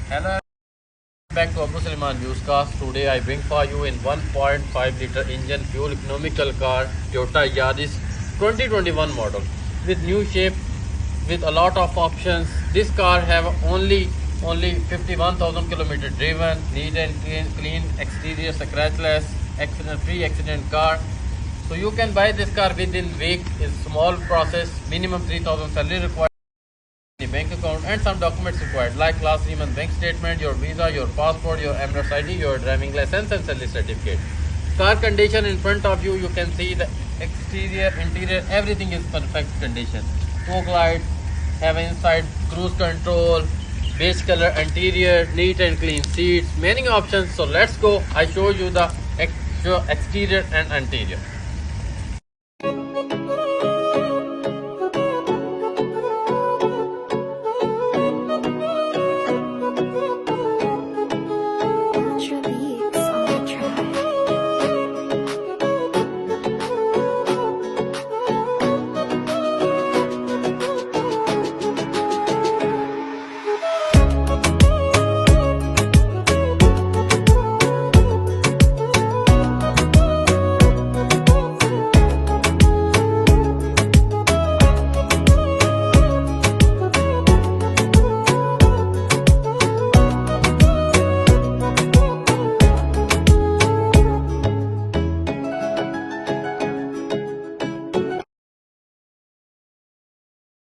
Hello, back to Abu Sulaiman Used Cars. Today I bring for you in 1.5 liter engine fuel economical car Toyota Yaris 2021 model with new shape, with a lot of options. This car have only 51,000 kilometers driven, neat and clean exterior, scratchless, accident free accident car. So you can buy this car within week. Is small process, minimum 3,000 salary required, bank account and some documents required like last 3 month bank statement, your visa, your passport, your Emirates ID, your driving license and salary certificate. Car condition in front of you, you can see the exterior, interior, everything is perfect condition. Fog lights, have inside cruise control, beige color interior, neat and clean seats, many options. So let's go, I show you the exterior and interior.